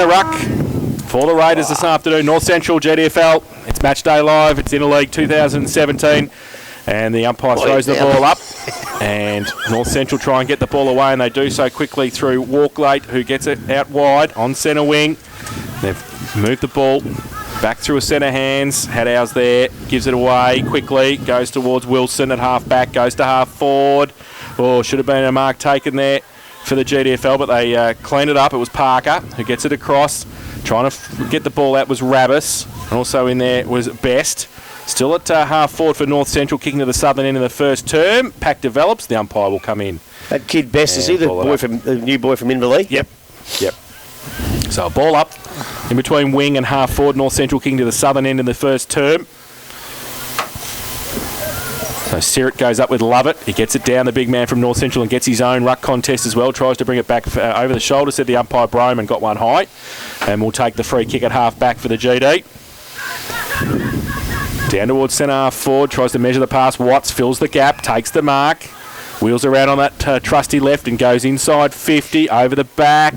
the ruck for the Raiders this afternoon. North Central GDFL. It's match day live. It's Interleague 2017. And the umpire throws the ball up. And North Central try and get the ball away, and they do so quickly through Walklate, who gets it out wide on centre wing. They've moved the ball back through a centre hands. Hadow's there, gives it away quickly, goes towards Wilson at half back, goes to half forward. Oh, should have been a mark taken there for the GDFL, but they cleaned it up. It was Parker who gets it across. Trying to get the ball out was Rabbis. And also in there was Best. Still at half forward for North Central, kicking to the southern end in the first term. Pack develops. The umpire will come in. That kid Best, is he the new boy from Interleague? Yep. So a ball up in between wing and half forward. North Central kicking to the southern end in the first term. So Sirrett goes up with Lovett. He gets it down, the big man from North Central, and gets his own ruck contest as well. Tries to bring it back over the shoulder, said the umpire Broman got one high. And we'll take the free kick at half back for the GD. Down towards centre half forward, tries to measure the pass. Watts fills the gap, takes the mark. Wheels around on that trusty left and goes inside 50, over the back.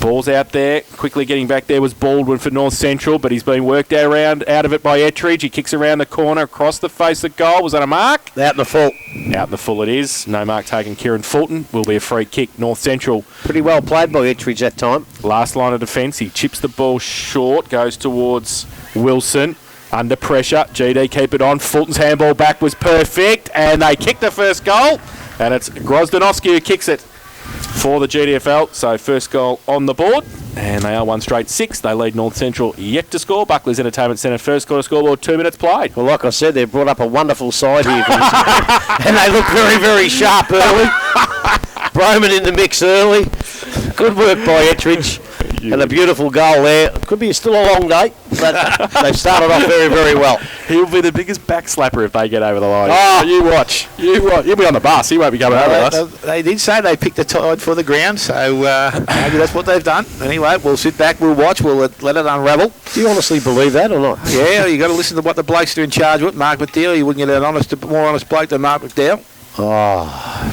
Ball's out there. Quickly getting back there was Baldwin for North Central, but he's been worked out of it by Ettridge. He kicks around the corner, across the face of goal. Was that a mark? Out in the full. Out in the full it is. No mark taken. Kieran Fulton will be a free kick. North Central. Pretty well played by Ettridge that time. Last line of defence. He chips the ball short, goes towards Wilson. Under pressure. GD keep it on. Fulton's handball back was perfect, and they kick the first goal. And it's Grozdanovsky who kicks it for the GDFL. So first goal on the board, and they are 1 straight 6. They lead North Central yet to score. Buckley's Entertainment Centre first quarter scoreboard, 2 minutes played. Well, like I said, they've brought up a wonderful side here. And they look very, very sharp early. Broman in the mix early. Good work by Ettridge. And a beautiful goal there. Could be still a long day, but they've started off very, very well. He'll be the biggest backslapper if they get over the line. Oh, you watch. He'll be on the bus. He won't be coming over us. They did say they picked the tide for the ground, so maybe that's what they've done. Anyway, we'll sit back, we'll watch, we'll let it unravel. Do you honestly believe that or not? Yeah, you got to listen to what the blokes are in charge with. Mark McDowell, you wouldn't get an more honest bloke than Mark McDowell. Oh.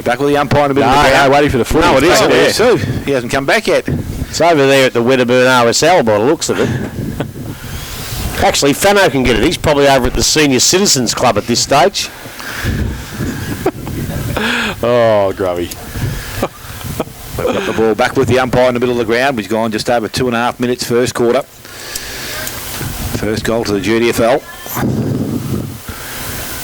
Back with the umpire in the middle of the ground. Waiting for the foot. No, it is. Yeah. He hasn't come back yet. It's over there at the Wedderburn RSL by the looks of it. Actually, Fano can get it. He's probably over at the Senior Citizens Club at this stage. Oh, Grubby. They've got the ball back with the umpire in the middle of the ground. We've gone just over 2.5 minutes first quarter. First goal to the GDFL.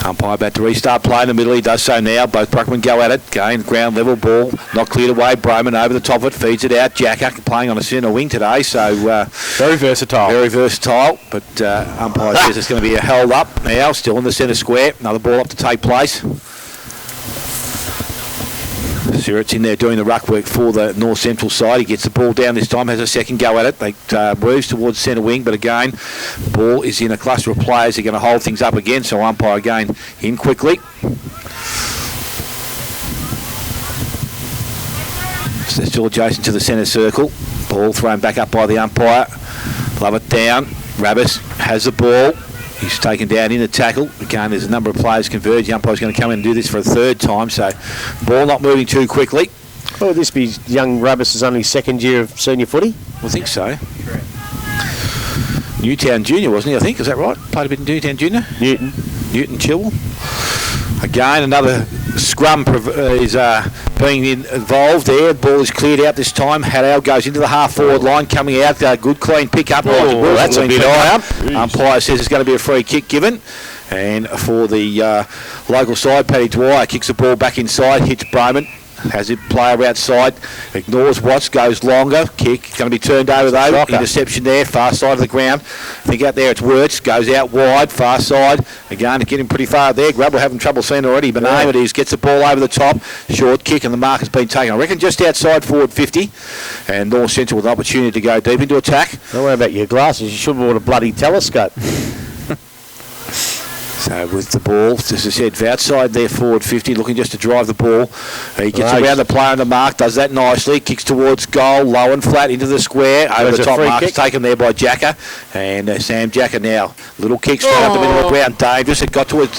Umpire about to restart play in the middle. He does so now. Both Bruckman go at it. Gain ground level ball. Not cleared away. Broman over the top of it. Feeds it out. Jacker playing on a centre wing today. So very versatile. Very versatile. But umpire says it's going to be a held up now. Still in the centre square. Another ball up to take place. Sirrett's in there doing the ruck work for the North Central side. He gets the ball down this time, has a second go at it. They moves towards centre wing, but again, ball is in a cluster of players. They're going to hold things up again, so umpire again in quickly. So still adjacent to the centre circle. Ball thrown back up by the umpire. Love it down. Rabbis has the ball. He's taken down in a tackle. Again, there's a number of players converged. The umpire's going to come in and do this for a third time, so ball not moving too quickly. Oh, would this be young Rabbis' only second year of senior footy? I think so. Newtown Junior, wasn't he, I think? Is that right? Played a bit in Newtown Junior? Newton Chilwell. Again, another scrum is being involved there. Ball is cleared out this time. Hadow goes into the half-forward line, coming out. Good, clean pick-up. Oh, that's a bit high up. Umpire says it's going to be a free kick given. And for the local side, Paddy Dwyer kicks the ball back inside, hits Broman. Has it player outside, ignores Watts, goes longer, kick, going to be turned over though, interception there, far side of the ground. I think out there it's Wirtz, goes out wide, far side, again getting pretty far there. Grub, we're having trouble seeing already, but name it is, gets the ball over the top, short kick and the mark has been taken. I reckon just outside forward 50, and North Central with an opportunity to go deep into attack. Don't worry about your glasses, you should have bought a bloody telescope. So with the ball, as I said, outside there, forward 50, looking just to drive the ball. He gets around the player on the mark, does that nicely, kicks towards goal, low and flat into the square, over the top mark, taken there by Jacker, and Sam Jacker now. Little kick straight up the middle of the ground, dangerous. It got towards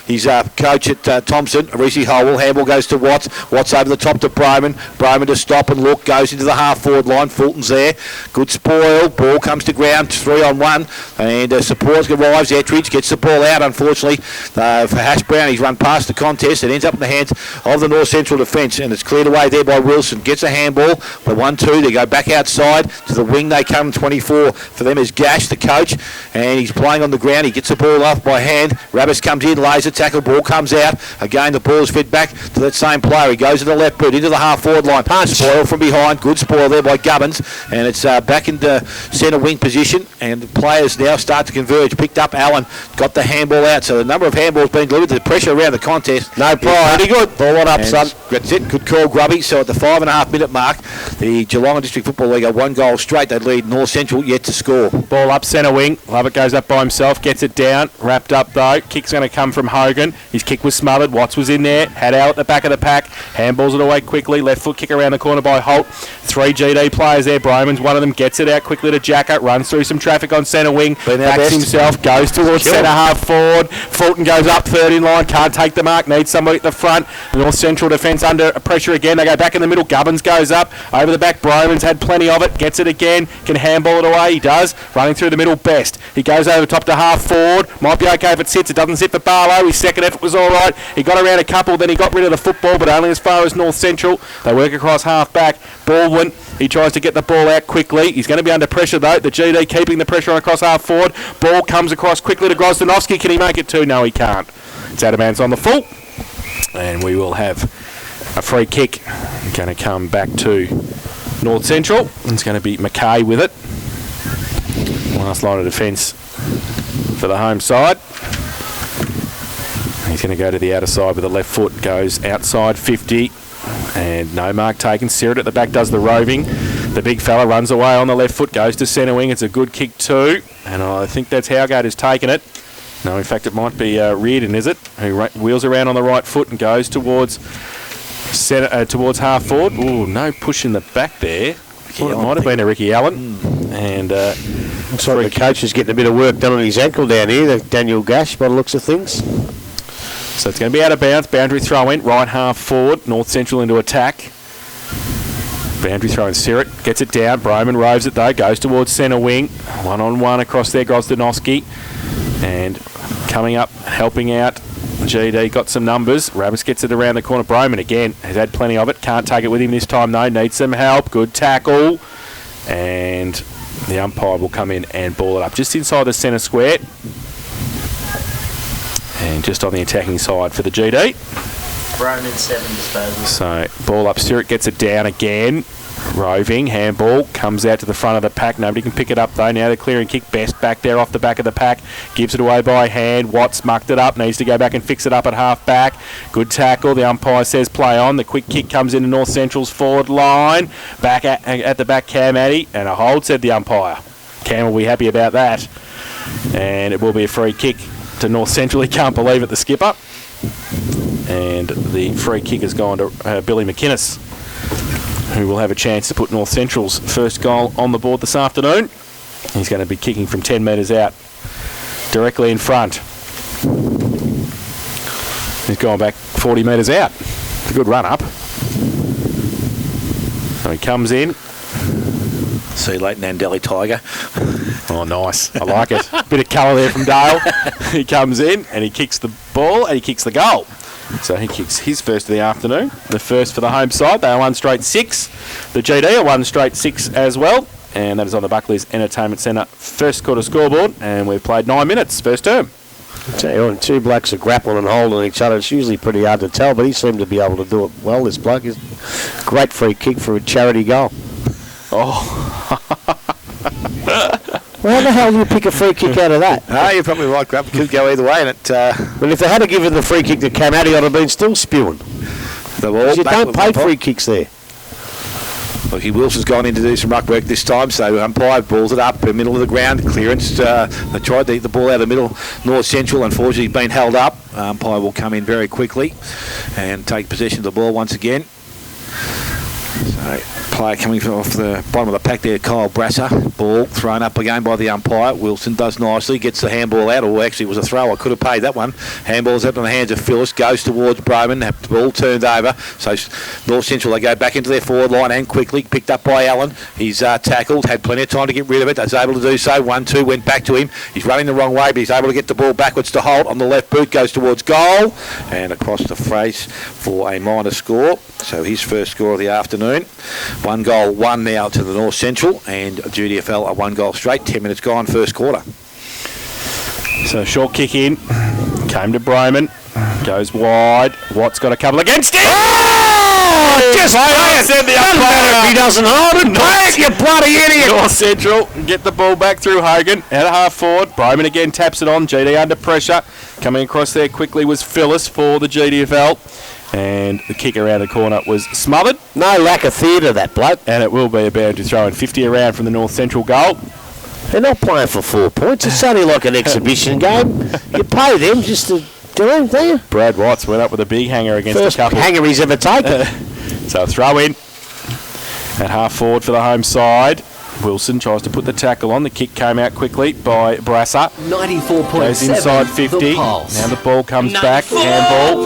his coach at Thompson, Reese Howell. Handball goes to Watts. Watts over the top to Broman. Broman to stop and look, goes into the half-forward line. Fulton's there. Good spoil. Ball comes to ground, 3-on-1, and support arrives. Ettridge gets the ball out, unfortunately, for Hash Brown. He's run past the contest. It ends up in the hands of the North Central defence, and it's cleared away there by Wilson. Gets a handball. The 1-2. They go back outside to the wing. They come 24 for them is Gash, the coach, and he's playing on the ground. He gets the ball off by hand. Rabbis comes in, lays a tackle. Ball comes out. Again, the ball is fed back to that same player. He goes to the left boot into the half-forward line. Spoil from behind. Good spoil there by Gubbins, and it's back into centre wing position, and the players now start to converge. Picked up Allen, got the handball out, so the number of handballs being delivered, the pressure around the contest. No prior. Pretty good. Ball on up, son. That's it. Good call, Grubby. So at the 5.5 minute mark, the Geelong District Football League are 1 goal straight. They lead North Central yet to score. Ball up centre wing. Lovett goes up by himself, gets it down, wrapped up though. Kick's going to come from Hogan. His kick was smothered. Watts was in there. Had out at the back of the pack. Handballs it away quickly. Left foot kick around the corner by Holt. 3 GD players there. Broman's one of them. Gets it out quickly to Jacker. Runs through some traffic on centre wing. Backs himself. Goes towards centre half forward. Fulton goes up third in line. Can't take the mark. Needs somebody at the front. North Central defence under pressure again. They go back in the middle. Gubbins goes up. Over the back. Broman's had plenty of it. Gets it again. Can handball it away. He does. Running through the middle. Best. He goes over the top to half forward. Might be okay if it sits. It doesn't sit for Barlow. His second effort was all right. He got around a couple. Then he got rid of the football, but only as far as North Central. They work across half back. Baldwin. He tries to get the ball out quickly. He's going to be under pressure though. The GD keeping the pressure on across half forward. Ball comes across quickly to Grozdanovsky. Can he make it 2? No, he can't. It's out of bounds on the full. And we will have a free kick. Going to come back to North Central. It's going to be McKay with it. Last line of defence for the home side. He's going to go to the outer side with the left foot. Goes outside 50. And no mark taken. Sirrett at the back does the roving. The big fella runs away on the left foot, goes to centre wing. It's a good kick too. And I think that's Howgate has taken it. No, in fact, it might be Reardon, is it? Who wheels around on the right foot and goes towards centre, towards half forward. Ooh, no push in the back there. Well, it might have been a Ricky Allen. And looks like the coach is getting a bit of work done on his ankle down here, Daniel Gash, by the looks of things. So it's going to be out of bounds. Boundary throw in. Right half forward. North Central into attack. Boundary throw in. Sirrett gets it down. Broman roves it though. Goes towards centre wing. 1-on-1 across there. Grozdanovsky. And coming up, helping out. GD got some numbers. Rabbis gets it around the corner. Broman again has had plenty of it. Can't take it with him this time though. Needs some help. Good tackle. And the umpire will come in and ball it up just inside the centre square. And just on the attacking side for the GD. Broman 7 disposals. So ball up. Sirrett gets it down again. Roving. Handball. Comes out to the front of the pack. Nobody can pick it up though. Now the clearing kick. Best back there off the back of the pack. Gives it away by hand. Watts mucked it up. Needs to go back and fix it up at half back. Good tackle. The umpire says play on. The quick kick comes into North Central's forward line. Back at the back, Cam Addy. And a hold, said the umpire. Cam will be happy about that. And it will be a free kick to North Central. He can't believe it, the skipper. And the free kick has gone to Billy McInnes, who will have a chance to put North Central's first goal on the board this afternoon. He's going to be kicking from 10 metres out, directly in front. He's going back 40 metres out. It's a good run up. So he comes in. See you later, Nandelli Tiger. Oh, nice. I like it. Bit of colour there from Dale. He comes in and he kicks the ball and he kicks the goal. So he kicks his first of the afternoon. The first for the home side. They are 1 straight 6. The GD are 1 straight 6 as well. And that is on the Buckley's Entertainment Centre first quarter scoreboard. And we've played 9 minutes, first term. I tell you, when 2 blokes are grappling and holding each other, it's usually pretty hard to tell, but he seemed to be able to do it well, this bloke. Is great free kick for a charity goal. Oh. Why the hell do you pick a free kick out of that? No, you're probably right, Grub. It could go either way. And it, but if they had given the free kick to Cam Addy, I'd have been still spewing. You don't pay free kicks there. Lockie Wilson's gone in to do some ruck work this time, so umpire balls it up in the middle of the ground. Clearance. They tried to hit the ball out of the middle. North Central, unfortunately, been held up. Umpire will come in very quickly and take possession of the ball once again. So, player coming off the bottom of the pack there, Kyle Brasser. Ball thrown up again by the umpire. Wilson does nicely, gets the handball out. Or actually, it was a throw. I could have paid that one. Handball's out in the hands of Phyllis. Goes towards Broman. The ball turned over. So, North Central, they go back into their forward line and quickly picked up by Allen. He's tackled, had plenty of time to get rid of it. Was able to do so. 1-2 went back to him. He's running the wrong way, but he's able to get the ball backwards to Holt on the left boot. Goes towards goal and across the face for a minor score. So, his first score of the afternoon. 1 goal, 1 now to the North Central, and GDFL a 1 goal straight. 10 minutes gone, first quarter. So short kick in, came to Broman, goes wide. Watt's got a couple against him. Oh, just play it. Said the Doesn't matter if he doesn't hold it. Play it, you bloody idiot. North Central get the ball back through Hogan at half forward. Broman again taps it on. GD under pressure. Coming across there quickly was Phyllis for the GDFL. And the kick around the corner was smothered. No lack of theatre, that bloke. And it will be a bound to throw in 50 around from the North Central goal. They're not playing for 4 points. It's only like an exhibition game. You pay them just to do it, don't you? Brad Watts went up with a big hanger against First a couple. hanger he's ever taken. So a throw in at half forward for the home side. Wilson tries to put the tackle on. The kick came out quickly by Brasser. 94.7. Goes inside 50. The Pulse. Now the ball comes back. Handball.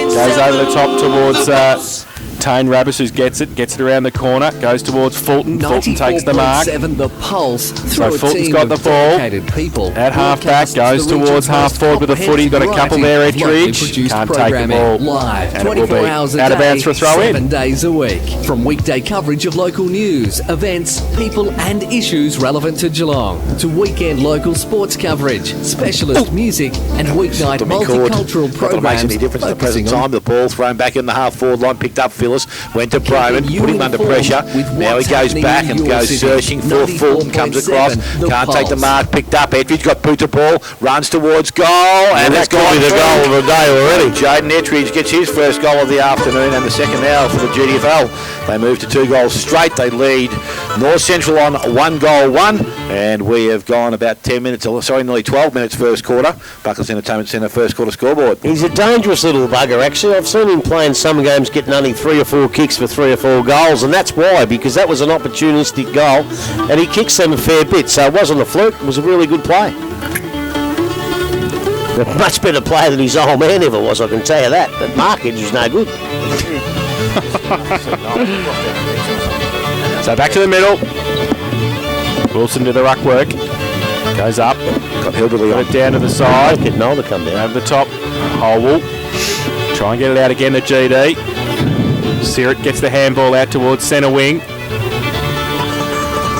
Goes over the top towards Tane Rabbis, who gets it around the corner. Goes towards Fulton. Fulton takes the mark. 94.7 The Pulse. So Fulton's got the ball. People. At half back, goes towards half forward with a footy. Got a couple there, Edgeridge. Can't take the ball. Live, and it will 24 be hours a out of day, bounds for a throw 7 in. days a week. From weekday coverage of local news, events, people and issues relevant to Geelong, to weekend local sports coverage, specialist music and weeknight multicultural Not that it makes any programs difference at the present focusing on time. The ball thrown back in the half forward line, picked up Phyllis, went to Broman, you put him under informed pressure. with Now he what's goes happening back in and your goes city. searching for Fulton, comes 94.7 across, The can't take the Pulse. mark, picked up. Edgeridge got boot to ball, runs towards goal, and that it's could be the goal of the day already. Jaden Edgeridge gets his first goal of the afternoon and the second now for the GDFL. They move to 2 goals straight. They lead North Central on 1 goal 1, and we have gone about 10 minutes, nearly 12 minutes first quarter. Buckles Entertainment Centre first quarter scoreboard. He's a dangerous little bugger, actually. I've seen him play in some games getting only 3 or 4 kicks for 3 or 4 goals, and that's why, because that was an opportunistic goal, and he kicks them a fair bit, so it wasn't a fluke, it was a really good play. A much better player than his old man ever was, I can tell you that, but Markage was no good. So back to the middle. Wilson did the ruck work. Goes up. Got Hillbilly on. Put it down to the side. Get Noel to come down. Over the top. Howell. Try and get it out again to GD. Sirrett gets the handball out towards centre wing.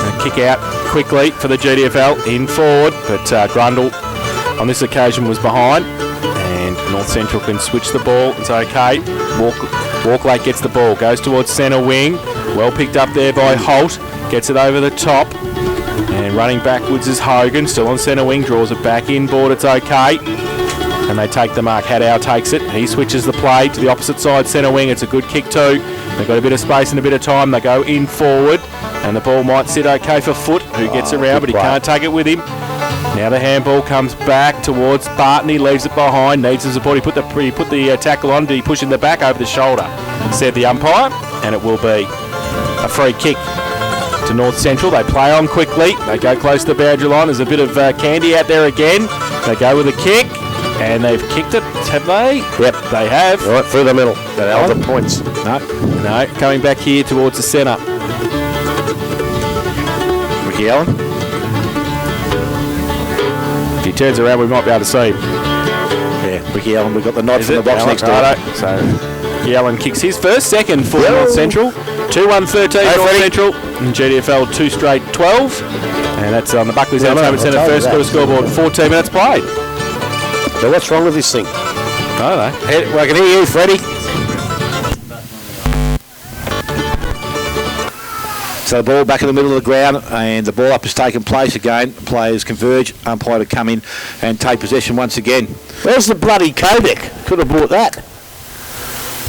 And kick out quickly for the GDFL. In forward. But Grundle on this occasion was behind. And North Central can switch the ball. It's okay. Walklake gets the ball. Goes towards centre wing. Well picked up there by Holt. Gets it over the top. And running backwards is Hogan. Still on centre wing. Draws it back inboard. It's okay. And they take the mark. Hadow takes it. He switches the play to the opposite side centre wing. It's a good kick too. They've got a bit of space and a bit of time. They go in forward. And the ball might sit okay for Foot, who gets around, but he can't take it with him. Now the handball comes back towards Barton. He leaves it behind. Needs his support. He put the tackle on. Did he push in the back over the shoulder? Said the umpire. And it will be a free kick to North Central. They play on quickly. They go close to the boundary line. There's a bit of candy out there again. They go with a kick. And they've kicked it, have they? Yep, they have. Right through the middle. That held the points. No, coming back here towards the centre. Ricky Allen. If he turns around, we might be able to see him. Yeah, Ricky Allen. We've got the nod from the box next door. Righto. So Ricky Allen kicks his first, second for North Central. 2-1-13 North Central. And GDFL 2 straight 12. And that's on the Buckley's Entertainment Centre first quarter scoreboard. 14 minutes played. So what's wrong with this thing? I don't know. Hey, well, I can hear you, Freddie. So the ball back in the middle of the ground, and the ball up has taken place again. Players converge, umpire to come in and take possession once again. Where's the bloody Kodak? Could have brought that.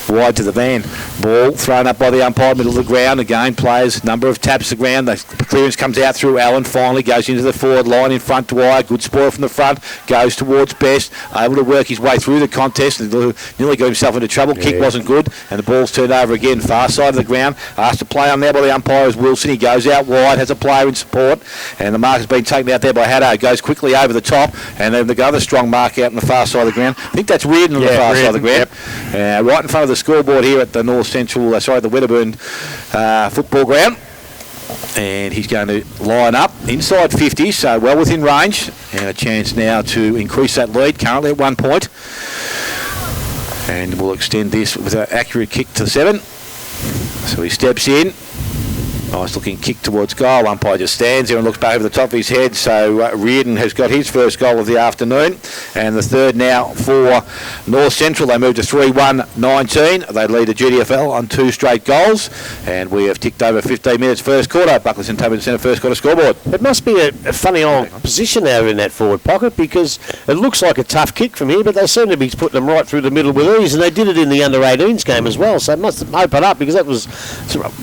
wide to the van. Ball thrown up by the umpire, middle of the ground. Again, players, number of taps to the ground. The clearance comes out through Allen, finally goes into the forward line in front to Dwyer. Good spoil from the front, goes towards Best, able to work his way through the contest. Nearly got himself into trouble. Kick wasn't good, and the ball's turned over again, far side of the ground. Asked to play on there by the umpire is Wilson. He goes out wide, has a player in support, and the mark has been taken out there by Haddo. Goes quickly over the top, and then the other strong mark out on the far side of the ground. I think that's Reardon on the far side of the ground. Right in front of the scoreboard here at the the Wedderburn football ground. And he's going to line up inside 50, so well within range, and a chance now to increase that lead, currently at 1 point. And we'll extend this with an accurate kick to 7. So he steps in. Nice looking kick towards goal. Umpire just stands there and looks back over the top of his head. So Reardon has got his first goal of the afternoon, and the third now for North Central. They move to 3-1-19. They lead the GDFL on 2 straight goals, and we have ticked over 15 minutes first quarter. Buckley's in Taberton Centre first quarter scoreboard. It must be a funny old position there in that forward pocket, because it looks like a tough kick from here, but they seem to be putting them right through the middle with ease, and they did it in the under-18s game as well, so it must open up, because that was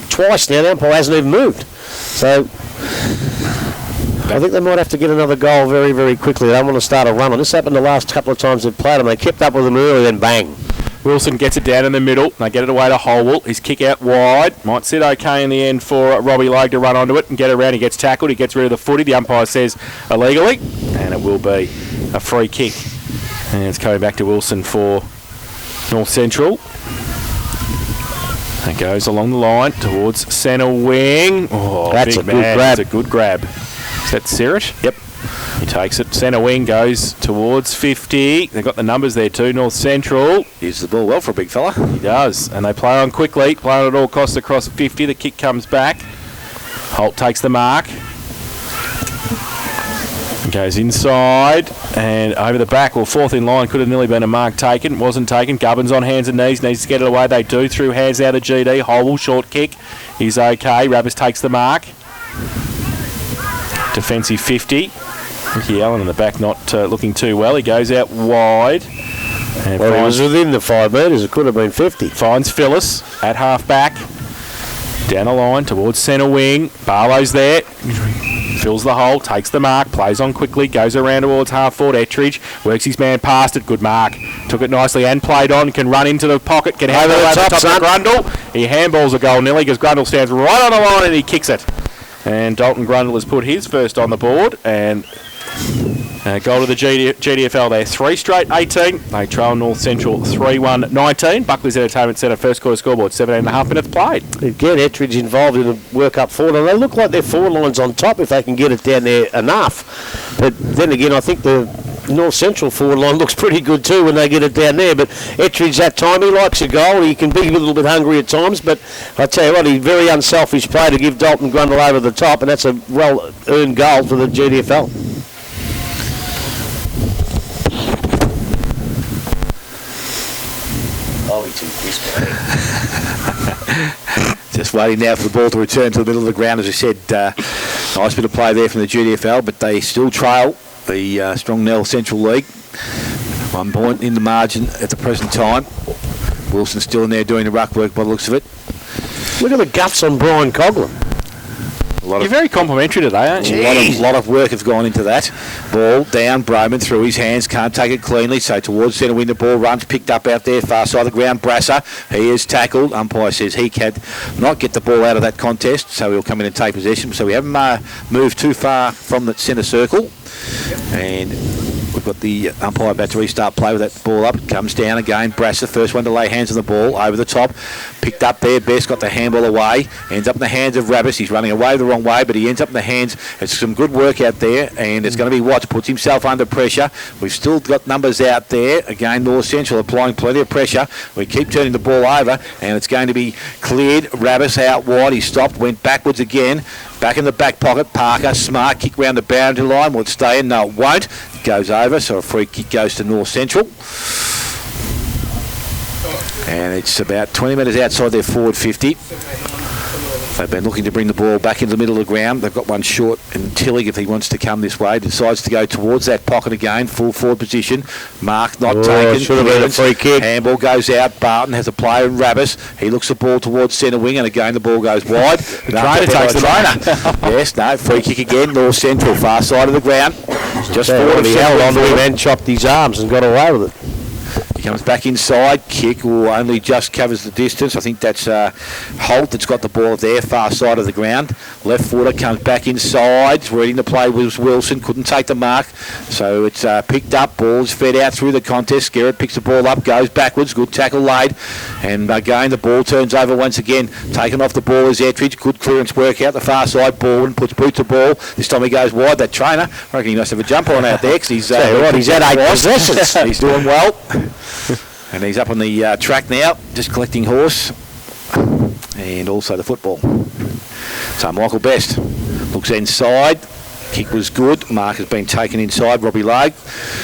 twice now. The umpire hasn't even moved. So I think they might have to get another goal very, very quickly. They don't want to start a run on. This happened the last couple of times they've played them. They kept up with them early, then bang. Wilson gets it down in the middle. They get it away to Holwell. His kick out wide. Might sit okay in the end for Robbie Logue to run onto it and get around. He gets tackled. He gets rid of the footy. The umpire says illegally, and it will be a free kick. And it's coming back to Wilson for North Central. It goes along the line towards centre wing. Oh, that's a good grab. That's a good grab. Is that Sirrett? Yep. He takes it. Centre wing goes towards 50. They've got the numbers there too, North Central. Uses the ball well for a big fella. He does. And they play on quickly. Play on at all costs across 50. The kick comes back. Holt takes the mark. Goes inside and over the back. Well, fourth in line, could have nearly been a mark taken. Wasn't taken. Gubbins on hands and knees. Needs to get it away. They do. Through hands out of GD. Holwell, short kick. He's okay. Rabbis takes the mark. Defensive 50. Ricky Allen in the back not looking too well. He goes out wide. And well, it was within the 5 metres. It could have been 50. Finds Phyllis at half back. Down the line towards centre wing. Barlow's there. Fills the hole, takes the mark, plays on quickly, goes around towards half forward. Ettridge works his man past it. Good mark. Took it nicely and played on. Can run into the pocket. Can handle it over the top of Grundle. He handballs a goal nearly because Grundle stands right on the line and he kicks it. And Dalton Grundle has put his first on the board. And goal to the GDFL there. 3 straight 18. They trail North Central 3-1-19. Buckley's Entertainment Centre first quarter scoreboard. 17.5 minutes played. Again, Ettridge involved in the work up forward, and they look like their forward line's on top if they can get it down there enough. But then again, I think the North Central forward line looks pretty good too when they get it down there. But Ettridge, that time, he likes a goal. He can be a little bit hungry at times, but I tell you what, he's very unselfish play to give Dalton Grundle over the top, and that's a well-earned goal for the GDFL. Just waiting now for the ball to return to the middle of the ground. As I said, nice bit of play there from the GDFL, but they still trail the strong North Central League. 1 point in the margin at the present time. Wilson's still in there doing the ruck work by the looks of it. Look at the guts on Brian Coughlin. You're very complimentary today, aren't you? A lot of work has gone into that. Ball down, Broman through his hands, can't take it cleanly, so towards centre wing the ball runs, picked up out there, far side of the ground, Brasser, he is tackled. Umpire says he can not get the ball out of that contest, so he'll come in and take possession. So we haven't moved too far from the centre circle. And we've got the umpire about to restart play with that ball up. It comes down again. Brasser, first one to lay hands on the ball, over the top. Picked up there. Best got the handball away. Ends up in the hands of Rabbis. He's running away the wrong way, but he ends up in the hands. It's some good work out there, and it's going to be Watts. Puts himself under pressure. We've still got numbers out there. Again, North Central applying plenty of pressure. We keep turning the ball over, and it's going to be cleared. Rabbis out wide. He stopped, went backwards again. Back in the back pocket, Parker, smart, kick round the boundary line. Will it stay in? No, it won't. It goes over, so a free kick goes to North Central. And it's about 20 metres outside their forward 50. They've been looking to bring the ball back into the middle of the ground. They've got one short, and Tillig, if he wants to come this way, decides to go towards that pocket again, full forward position. Mark not taken. Should have been a free kick. Handball goes out. Barton has a player in Rabbis. He looks the ball towards centre wing, and again the ball goes wide. The trainer takes the trainer. Yes, no, free kick again. North Central, far side of the ground. Just forward of he held onto him and chopped his arms and got away with it. He comes back inside, kick, only just covers the distance. I think that's Holt that's got the ball there, far side of the ground. Left footer comes back inside. Reading the play was Wilson, couldn't take the mark. So it's picked up, ball's fed out through the contest. Garrett picks the ball up, goes backwards, good tackle laid. And again, the ball turns over once again. Taken off the ball is Ettridge, good clearance work out the far side. Baldwin puts boot to ball. This time he goes wide. That trainer, I reckon he must have a jump on out there because he's, he's had 8 possessions. He's doing well. And he's up on the track now, just collecting horse and also the football. So Michael Best looks inside. Kick was good. Mark has been taken inside. Robbie Logue.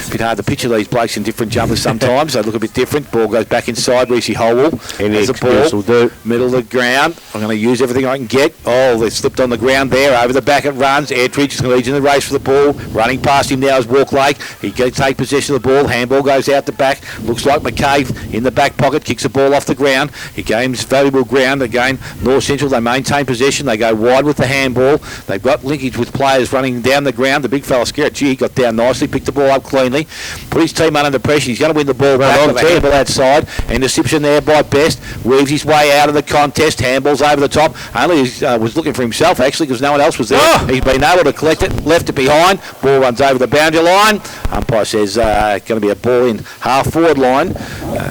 Bit hard to picture these blokes in different jumpers sometimes. They look a bit different. Ball goes back inside. Reece Holwell has the ball. Middle of the ground. I'm going to use everything I can get. Oh, they slipped on the ground there. Over the back it runs. Ettridge is leading the race for the ball. Running past him now is Walk Lake. He can take possession of the ball. Handball goes out the back. Looks like McCabe in the back pocket. Kicks the ball off the ground. He gains valuable ground. Again, North Central, they maintain possession. They go wide with the handball. They've got linkage with players running down the ground. The big fella Skerritt, gee, got down nicely, picked the ball up cleanly, put his team under pressure. He's going to win the ball back with the handball outside, and deception there by Best. Weaves his way out of the contest. Handballs over the top. Only was looking for himself actually because no one else was there. He's been able to collect it, left it behind. Ball runs over the boundary line. Umpire says going to be a ball in half forward line.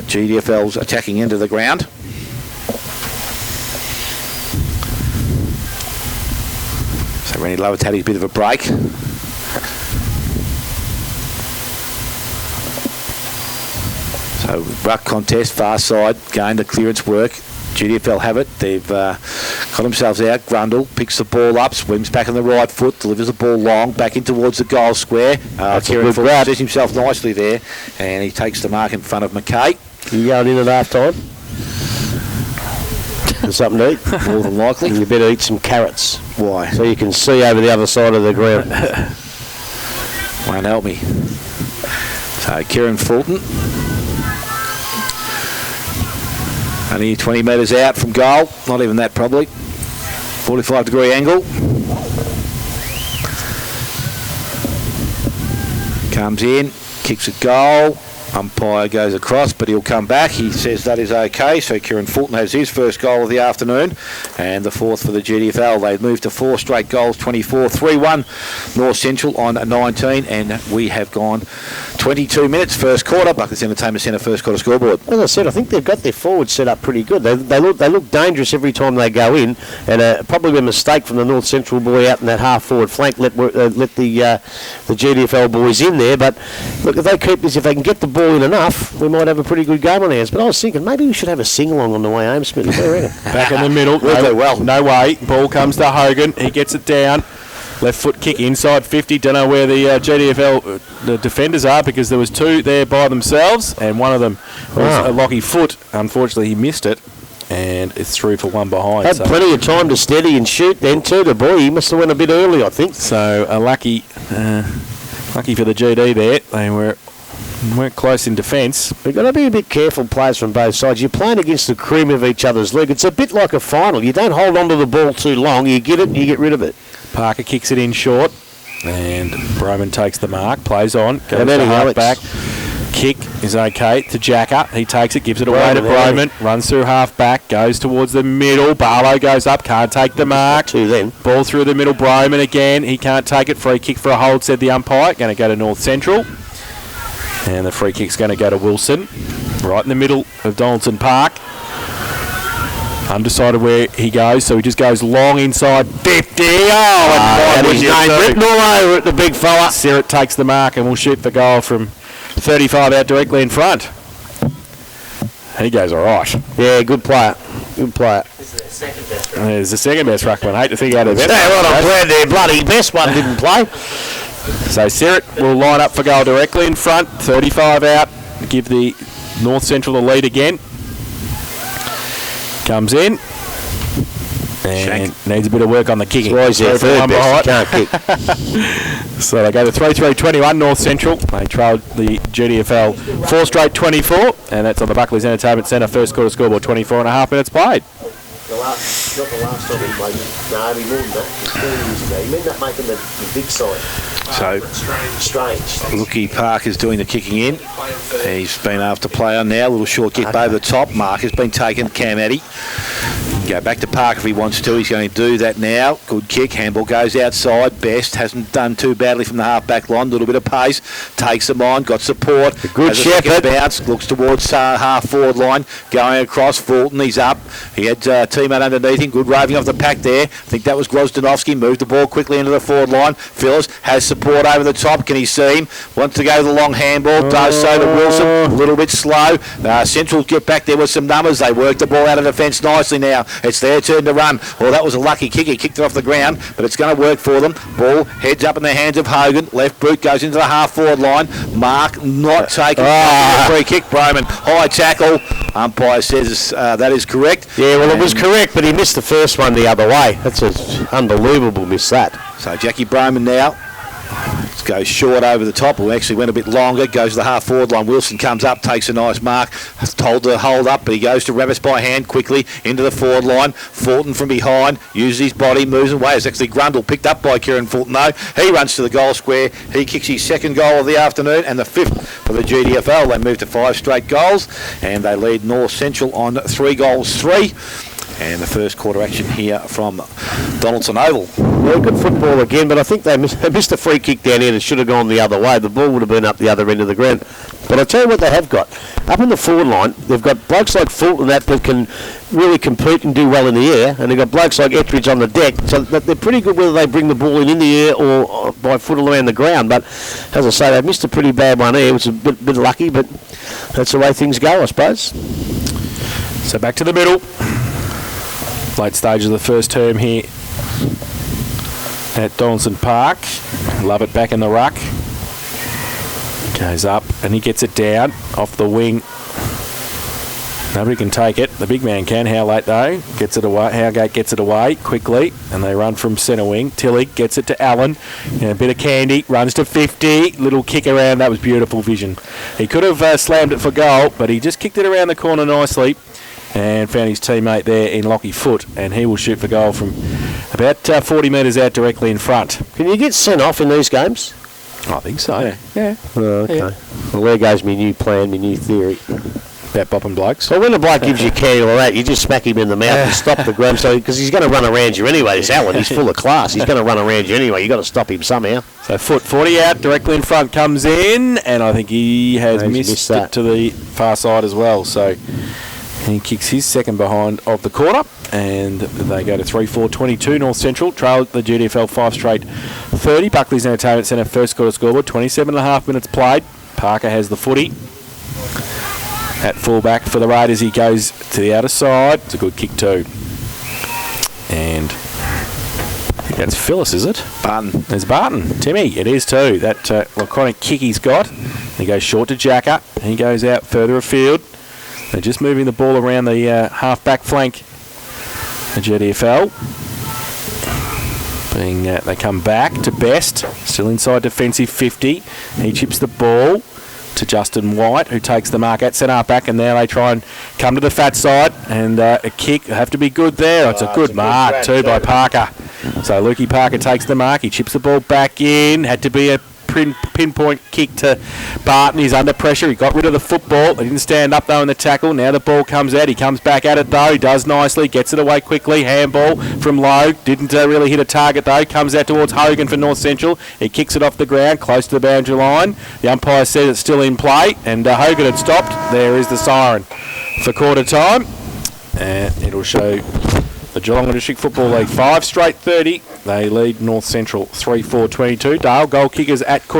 GDFL's attacking end of the ground. So Rennie Lovett's had his bit of a break. So ruck contest, far side, gained the clearance work. GDFL have it. They've got themselves out. Grundle picks the ball up, swims back on the right foot, delivers the ball long, back in towards the goal square. Kieran positions himself nicely there, and he takes the mark in front of McKay. You going in at half time? Something to eat? More than likely. You better eat some carrots. Why? So you can see over the other side of the ground. Won't help me. So Kieran Fulton. Only 20 metres out from goal. Not even that probably. 45-degree angle. Comes in. Kicks a goal. Umpire goes across, but he'll come back. He says that is okay. So Kieran Fulton has his first goal of the afternoon and the fourth for the GDFL. They've moved to 4 straight goals, 24-3-1 North Central on 19, and we have gone 22 minutes first quarter. Buckets Entertainment Centre first quarter scoreboard. As I said, I think they've got their forward set up pretty good. They look dangerous every time they go in, and probably a mistake from the North Central boy out in that half forward flank. Let the GDFL boys in there, but look, if they keep this, if they can get the ball in enough, we might have a pretty good game on our hands. But I was thinking maybe we should have a sing-along on the way home, Smithy. What do you reckon? Back in the middle. No way. Ball comes to Hogan. He gets it down. Left foot kick inside 50. Don't know where the GDFL the defenders are because there was 2 there by themselves, and one of them was a Lockie Foot. Unfortunately, he missed it, and it's through for one behind. Had plenty of time to steady and shoot then too. The boy, he must have went a bit early, I think. So lucky for the GD there. They weren't close in defence. We've got to be a bit careful, players from both sides. You're playing against the cream of each other's league. It's a bit like a final. You don't hold on to the ball too long. You get it and you get rid of it. Parker kicks it in short, and Broman takes the mark, plays on, goes to half back. Kick is okay to Jacker. He takes it, gives it away to Broman, runs through half back, goes towards the middle. Barlow goes up, can't take the mark. Ball through the middle, Broman again. He can't take it. Free kick for a hold, said the umpire. Going to go to North Central. And the free kick's going to go to Wilson, right in the middle of Donaldson Park. Undecided where he goes, so he just goes long inside 50. And his name written all over it, the big fella. Sirrett takes the mark and will shoot the goal from 35 out directly in front. He goes all right. Yeah, good player. Good player. This is the second best ruckman. There's the second best ruckman. I hate to think out of it. I'm glad their bloody best one didn't play. So Sirrett will line up for goal directly in front. 35 out. Give the North Central the lead again. Comes in. And needs a bit of work on the kicking. That's why he's their third best. He can't kick. So they go to 3-3-21 North Central. They trailed the GDFL 4 straight 24, and that's on the Buckley's Entertainment Centre. First quarter scoreboard, 24.5 minutes played. Not the last time he played. No, he more than that. It was 3 years ago. He ended up making the big side. So, Strange. Looky Parker's doing the kicking in. He's been able to play on now. A little short kick over the top. Mark has been taken. Cam Addy. Go back to Parker if he wants to. He's going to do that now. Good kick. Handball goes outside. Best hasn't done too badly from the half-back line. A little bit of pace. Takes them on. Got support. Good shepherd. Bounce. Looks towards half-forward line. Going across. Fulton. He's up. He had teammate underneath him. Good raving off the pack there. I think that was Grozdanovsky. Moved the ball quickly into the forward line. Phillips has support over the top. Can he see him? Wants to go the long handball. Does so to Wilson. A little bit slow. Central get back there with some numbers. They work the ball out of defence nicely now. It's their turn to run. Well, that was a lucky kick. He kicked it off the ground, but it's going to work for them. Ball heads up in the hands of Hogan. Left boot goes into the half-forward line. Mark not taking free kick. Broman. High tackle. Umpire says that is correct. Yeah, well, it was correct, but he missed the first one the other way. That's unbelievable miss that. So Jackie Broman now goes short over the top, or actually went a bit longer, goes to the half-forward line. Wilson comes up, takes a nice mark, told to hold up, but he goes to Ravis by hand quickly into the forward line. Fulton from behind, uses his body, moves away. It's actually Grundle, picked up by Kieran Fulton though. He runs to the goal square. He kicks his second goal of the afternoon and the 5th for the GDFL. They move to 5 straight goals, and they lead North Central on 3-3. And the first quarter action here from Donaldson Oval. Well, good football again, but I think they missed a free kick down here that should have gone the other way. The ball would have been up the other end of the ground. But I'll tell you what they have got. Up in the forward line, they've got blokes like Fulton that can really compete and do well in the air, and they've got blokes like Ettridge on the deck. So they're pretty good whether they bring the ball in the air or by foot around the ground. But as I say, they've missed a pretty bad one here, which is a bit lucky, but that's the way things go, I suppose. So back to the middle. Late stage of the first term here at Donaldson Park. Love it back in the ruck. Goes up and he gets it down off the wing. Nobody can take it. The big man can. How late though? Gets it away. Howgate gets it away quickly, and they run from centre wing. Tilly gets it to Allen. A bit of candy. Runs to 50. Little kick around. That was beautiful vision. He could have slammed it for goal, but he just kicked it around the corner nicely and found his teammate there in Lockie Foot, and he will shoot for goal from about 40 metres out directly in front. Can you get sent off in these games? I think so. Yeah. Oh, okay. Yeah. Well, there goes my new plan, my new theory. About bopping blokes. Well, when a bloke gives you candy or that, you just smack him in the mouth and stop the grab, because he's going to run around you anyway. This Allen, he's full of class. He's going to run around you anyway. You've got to stop him somehow. So Foot 40 out, directly in front, comes in, and I think he has missed it to the far side as well. So he kicks his second behind of the quarter, and they go to 3-4-22. North Central trail the GDFL 5 straight 30. Buckley's Entertainment Centre first quarter scoreboard, 27.5 minutes played. Parker has the footy. At fullback for the Raiders, he goes to the outer side. It's a good kick too. And I think that's Phyllis, is it? Barton. There's Barton. Timmy, it is too. That laconic kick he's got. He goes short to Jacker. He goes out further afield. They're just moving the ball around the half-back flank. The GDFL. They come back to Best. Still inside defensive 50. He chips the ball to Justin White, who takes the mark at centre-back, and now they try and come to the fat side, and a kick have to be good there. It's a good mark too by Parker. So Lukey Parker takes the mark. He chips the ball back in. Had to be a pinpoint kick to Barton. He's under pressure. He got rid of the football. He didn't stand up though in the tackle. Now the ball comes out. He comes back at it though. He does nicely. Gets it away quickly. Handball from low. Didn't really hit a target though. Comes out towards Hogan for North Central. He kicks it off the ground close to the boundary line. The umpire says it's still in play, and Hogan had stopped. There is the siren for quarter time, and it'll show the Geelong District Football League 5 straight 30. They lead North Central 3-4-22. Dale, goal kickers at quarter